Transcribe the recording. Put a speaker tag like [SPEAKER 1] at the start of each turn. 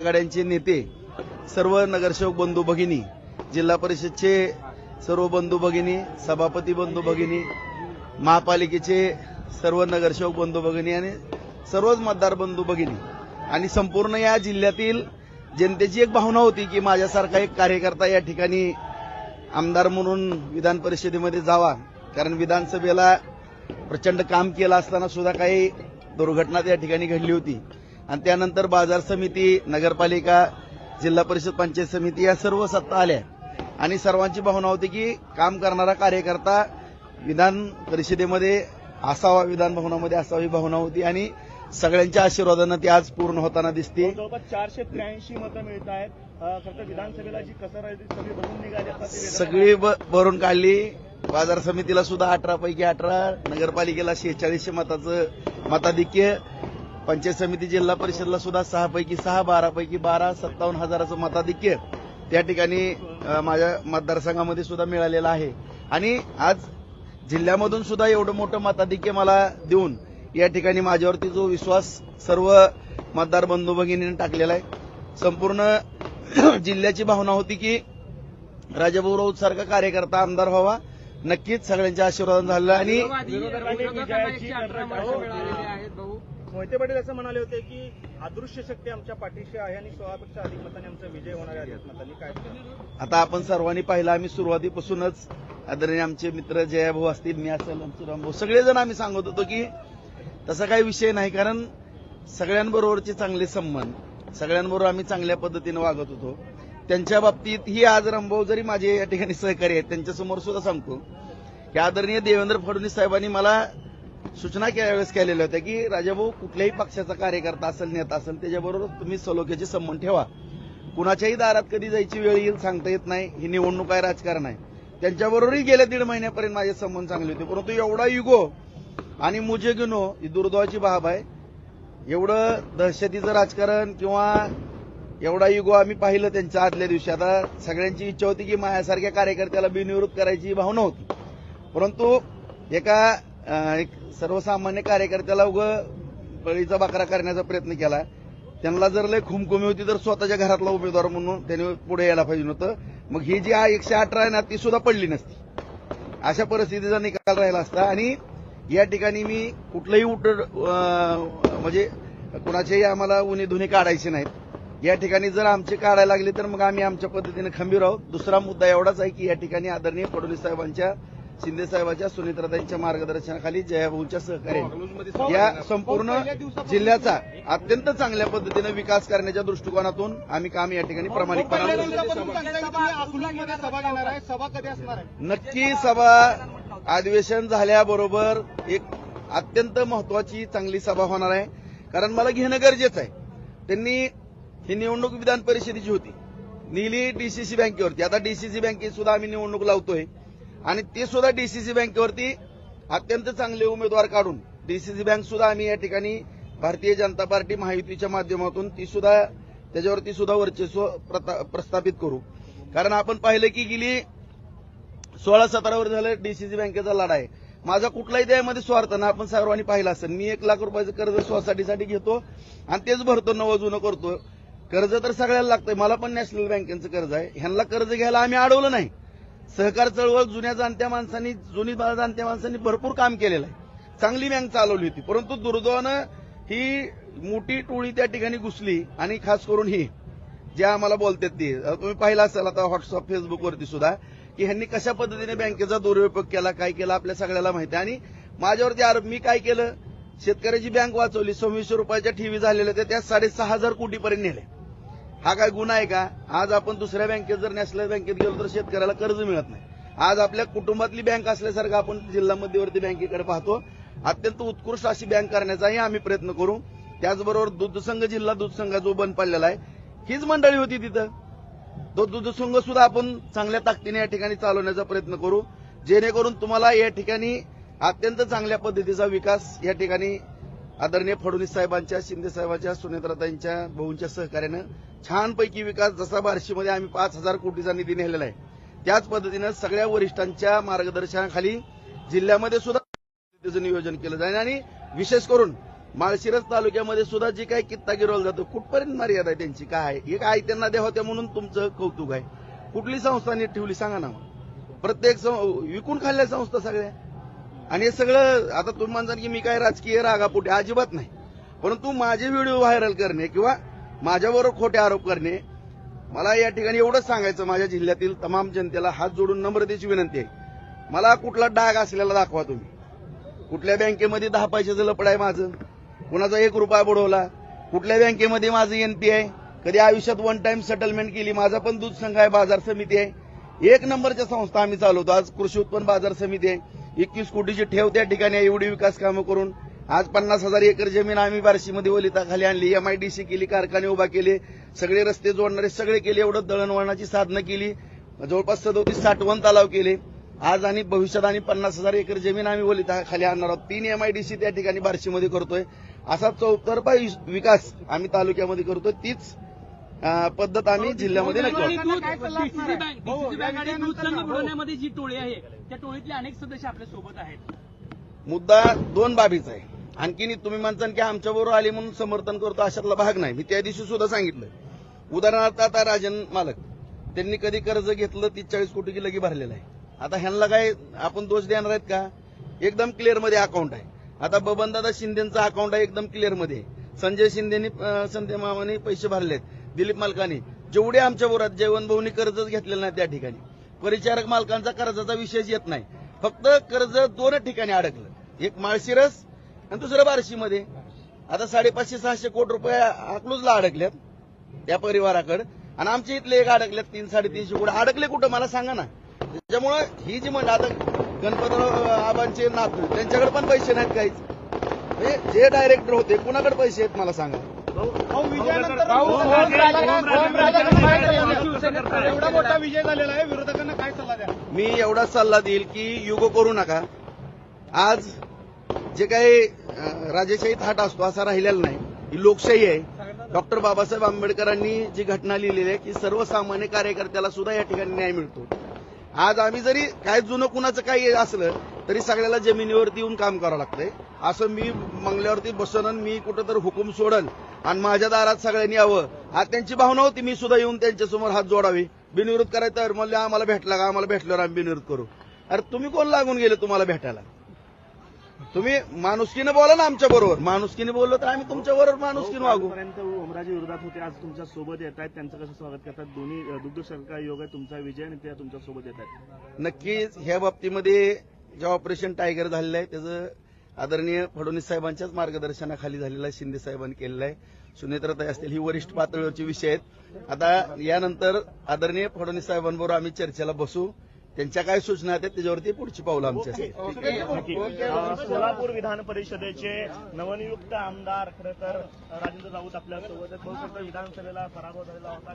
[SPEAKER 1] आघाड्यांचे नेते, सर्व नगरसेवक बंधू भगिनी, जिल्हा परिषदचे सर्व बंधू भगिनी, सभापती बंधू भगिनी, महापालिकेचे सर्व नगरसेवक बंधू भगिनी आणि सर्वच मतदार बंधू भगिनी आणि संपूर्ण या जिल्ह्यातील जनतेची एक भावना होती की माझ्यासारखा एक कार्यकर्ता या ठिकाणी आमदार म्हणून विधान परिषदेमध्ये जावा, कारण विधानसभेला प्रचंड काम केलं असताना सुद्धा काही दुर्घटना त्या ठिकाणी घडली होती आणि त्यानंतर बाजार समिती, नगरपालिका, जिल्हा परिषद, पंचायत समिती या सर्व सत्ता आल्या आणि सर्वांची भावना होती की काम करणारा कार्यकर्ता विधान परिषदेमध्ये असावा, विधान भवनामध्ये असावी भावना होती आणि सगळ्यांच्या आशीर्वादानं ती आज पूर्ण होताना दिसते.
[SPEAKER 2] जवळपास 483 मतं मिळत आहेत. खरं विधानसभेला जी कसर आहे ती सगळी भरून निघाली,
[SPEAKER 1] सगळी भरून काढली. बाजार समितीला सुद्धा 18 पैकी 18, नगरपालिकेला 46 मताचं मताधिक्य, पंचायत समिती, जिल्हा परिषदला सुद्धा 6 पैकी 6, 12 पैकी 12, 57,000चं मताधिक्य त्या ठिकाणी माझ्या मतदारसंघामध्ये सुद्धा मिळालेलं आहे. आणि आज जिल्ह्यामधून सुद्धा एवढं मोठं मताधिक्य मला देऊन या ठिकाणी माझ्यावरती जो विश्वास सर्व मतदार बंधू भगिनींनी टाकलेला आहे. संपूर्ण जिल्ह्याची भावना होती की राजाभाऊ राऊत सारखा कार्यकर्ता आमदार व्हावा. नक्कीच सगळ्यांच्या आशीर्वाद झालेला आणि
[SPEAKER 2] मोहिते पाटील असं म्हणाले होते की अदृश्य शक्ती आमच्या पाठीशी आहे आणि 16पेक्षा अधिक मतांनी आमचा विजय होणार आहे. मतांनी काय
[SPEAKER 1] आता आपण सर्वांनी पाहिलं, आम्ही सुरुवातीपासूनच आदरणीय आमचे मित्र जयाभाऊ असतील, मी असेल, आमचे रामभाऊ, सगळेजण आम्ही सांगत होतो की तसा काही विषय नाही, कारण सगळ्यांबरोबरचे चांगले संबंध, सगळ्यांबरोबर आम्ही चांगल्या पद्धतीने वागत होतो. त्यांच्या बाबतीत ही आज रामभाऊ जरी माझे या ठिकाणी सहकारी आहेत, त्यांच्यासमोर सुद्धा सांगतो की आदरणीय देवेंद्र फडणवीस साहेबांनी मला सूचना वेळेस केलेल्या होत्या की राजाभाऊ, कुठल्याही पक्षाचा कार्यकर्ता असेल, नेता असेल, त्याच्याबरोबर तुम्ही सलोख्याचे संबंध ठेवा. कुणाच्याही दारात कधी जायची वेळ येईल सांगता येत नाही, ही निवडणूक आहे, राजकारण आहे. त्यांच्याबरोबरही गेल्या 1.5 महिन्यापर्यंत माझे संबंध चांगले होते, परंतु एवढा युगो आणि मुझे गिनो ही दुर्दैवाची बाब आहे. एवढं दहशतीचं राजकारण किंवा एवढा युगो आम्ही पाहिलं त्यांच्या आदल्या दिवशी. आता सगळ्यांची इच्छा होती की माझ्यासारख्या कार्यकर्त्याला बिनविरोध करायची भावना होती, परंतु एक सर्वसामान्य कार्यकर्त्याला बळीचा बाकरा करण्याचा प्रयत्न केला. त्यांना जर लय खुमखुमी होती तर स्वतःच्या घरातला उमेदवार म्हणून त्यांनी पुढे यायला पाहिजे नव्हतं. मग ही जी 118 आहे ना, ती सुद्धा पडली नसती. अशा परिस्थितीचा निकाल राहिला असता. आणि या ठिकाणी मी कुठलंही म्हणजे कुणाच्याही आम्हाला उन्ही धुनी काढायचे नाहीत. या ठिकाणी जर आमचे काढायला लागले तर मग आम्ही आमच्या पद्धतीने खंबीर आहोत. दुसरा मुद्दा एवढाच आहे की या ठिकाणी आदरणीय फडणवीस साहेबांच्या, शिंदे साहेबांच्या, सुनीत्राताईंच्या मार्गदर्शनाखाली जयाभाऊंच्या सहकार्याने या संपूर्ण जिल्ह्याचा अत्यंत चांगल्या पद्धतीने विकास करण्याच्या दृष्टिकोनातून आम्ही काम या ठिकाणी प्रामाणिकपणे नक्की सभा अधिवेशन झाल्याबरोबर एक अत्यंत महत्वाची चांगली सभा होणार आहे, कारण मला घेणं गरजेचं आहे. त्यांनी ही निवडणूक विधान परिषदेची होती, नेली डीसीसी बँकेवरती. आता डीसीसी बँकेत सुद्धा आम्ही निवडणूक लावतोय आणि ते सुद्धा डीसीसी बँकेवरती अत्यंत चांगले उमेदवार काढून डीसीसी बँक सुद्धा आम्ही या ठिकाणी भारतीय जनता पार्टी महायुतीच्या माध्यमातून त्याच्यावरती सुद्धा वर्चस्व प्रस्थापित करू. कारण आपण पाहिलं की गेली 16-17 वर्ष झालं डीसीसी बँकेचा लढा आहे. माझा कुठलाही त्यामध्ये स्वार्थ ना, आपण सर्वांनी पाहिलं असेल. मी 1 लाख रुपयाचं कर्ज सोसायटीसाठी घेतो आणि तेच भरतो, नवं जुनं करतो. कर्ज तर सगळ्याला लागतंय, मला पण नॅशनल बँकेचं कर्ज आहे. ह्यांना कर्ज घ्यायला आम्ही अडवलं नाही. सहकार चळवळ जुनी जाणत्या माणसांनी भरपूर काम केलेलं आहे, चांगली बँक चालवली होती. परंतु दुर्दैवानं ही मोठी टोळी त्या ठिकाणी घुसली आणि खास करून ही जे आम्हाला बोलतात ते तुम्ही पाहिलं असेल आता व्हॉट्सअप, फेसबुकवरती सुद्धा की ह्यांनी कशा पद्धतीने बँकेचा दुरुपयोग केला, काय केला आपल्या सगळ्याला माहिती आहे. आणि माझ्यावरती आरोप, मी काय केलं, शेतकऱ्याची बँक वाचवली, 2600 रुपयाच्या ठेवी झालेल्या होत्या, त्या 6,500 कोटीपर्यंत नेले. हा काय गुन्हा आहे का? आज आपण दुसऱ्या बँकेत जर नॅशनल बँकेत गेलो तर शेतकऱ्याला कर्ज मिळत नाही. आज आपल्या कुटुंबातली बँक असल्यासारखं आपण जिल्हा मध्यवर्ती बँकेकडे पाहतो. अत्यंत उत्कृष्ट अशी बँक करण्याचाही आम्ही प्रयत्न करू. त्याचबरोबर दूधसंघ, जिल्हा दूधसंघ जो बंद पडलेला आहे, हीच मंडळी होती तिथं. तो दूधसंघ सुद्धा आपण चांगल्या ताकदीने या ठिकाणी चालवण्याचा प्रयत्न करू, जेणेकरून तुम्हाला या ठिकाणी अत्यंत चांगल्या पद्धतीचा विकास या ठिकाणी आदरणीय फडणवीस साहेबांच्या, शिंदे साहेबांच्या, सुनीत्राताईंच्या, भाऊंच्या सहकार्यानं छानपैकी विकास, जसा बार्शीमध्ये आम्ही 5,000 कोटीचा निधी नेलेला आहे, त्याच पद्धतीनं सगळ्या वरिष्ठांच्या मार्गदर्शनाखाली जिल्ह्यामध्ये सुद्धा त्याचं नियोजन केलं जाईल. आणि विशेष करून माळशिरस तालुक्यामध्ये सुद्धा जी काही कित्ता गिरवला जातो कुठपर्यंत मर्यादा आहे त्यांची, काय आहे? एक आई त्यांना द्या होत्या म्हणून तुमचं कौतुक आहे. कुठली संस्था नीट ठेवली सांगा ना. प्रत्येक विकून खाल्ल्या संस्था सगळ्या. आणि हे सगळं आता तुम्ही म्हणता की मी काय राजकीय रागापोटी, अजिबात नाही. परंतु माझे व्हिडिओ व्हायरल करणे किंवा माझ्याबरोबर खोटे आरोप करणे, मला या ठिकाणी एवढंच सांगायचं, माझ्या जिल्ह्यातील तमाम जनतेला हात जोडून नम्रतेची विनंती आहे. मला कुठला डाग असलेला दाखवा तुम्ही. कुठल्या बँकेमध्ये 10 पैशाचं लपड आहे माझं, कुणाचा 1 रुपया बुडवला, कुठल्या बँकेमध्ये माझं एनपी आहे, कधी आयुष्यात वन टाइम सेटलमेंट केली. माझा पण दूध संघ आहे, बाजार समिती आहे, 1 नंबरच्या संस्था आम्ही चालवतो. आज कृषी उत्पन्न बाजार समिती आहे, 21 कोटीची ठेव त्या ठिकाणी आहे. एवढी विकास कामं करून आज 50,000 एकर जमीन आम्ही बार्शीमध्ये ओलिताखाली आणली, एमआयडीसी केली, कारखाने उभा केले, सगळे रस्ते जोडणारे सगळे केले, एवढं दळणवळणाची साधनं केली, जवळपास 37 साठवण तलाव केले. आज आणि भविष्यात आणि 50,000 एकर जमीन आम्ही ओलिताखाली आणणार आहोत. 3 एमआयडीसी त्या ठिकाणी बार्शीमध्ये करतोय. असा चौतर्फा विकास आम्ही तालुक्यामध्ये करतोय. तीच पद्धत आम्ही जिल्ह्यामध्ये नक्की
[SPEAKER 3] डीसीसी बँक आणि दूध संघ बुडवण्यामध्ये जी टोळी आहे त्या टोळीतले अनेक सदस्य आपल्या सोबत आहेत.
[SPEAKER 1] मुद्दा 2 बाबीचा आहे. आणखीन तुम्ही म्हणता की आमच्याबरोबर आले म्हणून समर्थन करतो, अशातला भाग नाही. मी त्या दिवशी सुद्धा सांगितलं. उदाहरणार्थ आता राजन मालक त्यांनी कधी कर्ज घेतलं 30-40 कोटीची लगी भरलेलं आहे. आता ह्यांना काय आपण दोष देणार आहेत का? एकदम क्लिअर मध्ये अकाउंट आहे. आता बबनदादा शिंदेचं अकाउंट आहे, एकदम क्लिअर मध्ये. संजय शिंदेनी संजय मामाने पैसे भरलेत, दिलीप मालकांनी, जेवढे आमच्या बरोबर जयवंत भाऊनी कर्जच घेतलेलं नाही त्या ठिकाणी. परिचारक मालकांचा कर्जाचा विषयच येत नाही. फक्त कर्ज 2 ठिकाणी अडकलं, एक माळशिरस आणि दुसरं बार्शीमध्ये. आता 550-600 कोटी रुपये अकलूजला अडकल्यात त्या परिवाराकडे, आणि आमच्या इथले एक अडकल्यात 300-350 कोटी. अडकले कुठं मला सांगा ना. त्याच्यामुळे ही जी म्हणजे आता गणपतराव आबांचे नातू, त्यांच्याकडे पण पैसे नाहीत काहीच. जे डायरेक्टर होते कुणाकडे पैसे आहेत मला सांगा.
[SPEAKER 2] एवढा मोठा विजय झालेला आहे, विरोधकांना काय सल्ला द्या?
[SPEAKER 1] मी एवढाच सल्ला देईल की युगो करू नका. आज जे काही राजेशाही थाट असतो असा राहिलेला नाही. ही लोकशाही आहे. डॉक्टर बाबासाहेब आंबेडकरांनी जी घटना लिहिलेली आहे की सर्वसामान्य कार्यकर्त्याला सुद्धा या ठिकाणी न्याय मिळतो. आज आम्ही जरी काय जुनं कुणाचं काही असलं तरी सगळ्याला जमिनीवरती येऊन काम करावं लागतंय. असं मी मंगल्यावरती बसन, मी कुठं तर हुकूम सोडन आणि माझ्या दारात सगळ्यांनी यावं, आज त्यांची भावना होती. मी सुद्धा येऊन त्यांच्यासमोर हात जोडावे, बिनविरोध करायचं. तर म्हणले आम्हाला भेटला का, आम्हाला भेटल्यावर आम्ही बिनविरोध करू. अरे तुम्ही कोण लागून गेले तुम्हाला भेटायला? तुम्ही माणुसकीने बोला ना आमच्या बरोबर. माणुसकीने बोललो तर आम्ही तुमच्या बरोबर माणुसकीने वागू.
[SPEAKER 2] ओमराजे विरोधात होते, आज तुमच्या सोबत येत आहेत, त्यांचं कसं स्वागत करतात? दोन्ही दुग्ध सहकारी योग आहे, तुमचा विजय आणि ते तुमच्या सोबत येत आहेत.
[SPEAKER 1] नक्कीच ह्या बाबतीमध्ये जे ऑपरेशन टायगर झालेलं आहे त्याचं आदरणीय फडणवीस साहेबांच्याच मार्गदर्शनाखाली झालेलं आहे, शिंदे साहेबांनी केलेलं आहे. सुनेत्राताई असतील, ही वरिष्ठ पातळीवरचे विषय आहेत. आता यानंतर आदरणीय फडणवीस साहेबांबरोबर आम्ही चर्चेला बसू. त्यांच्या काय सूचना आहेत त्याच्यावरती पुढची पावलं आमची असतील.
[SPEAKER 2] सोलापूर विधान परिषदेचे नवनियुक्त आमदार खरं तर राजेंद्र राऊत आपल्या सोबत विधानसभेला पराभव झालेला होता.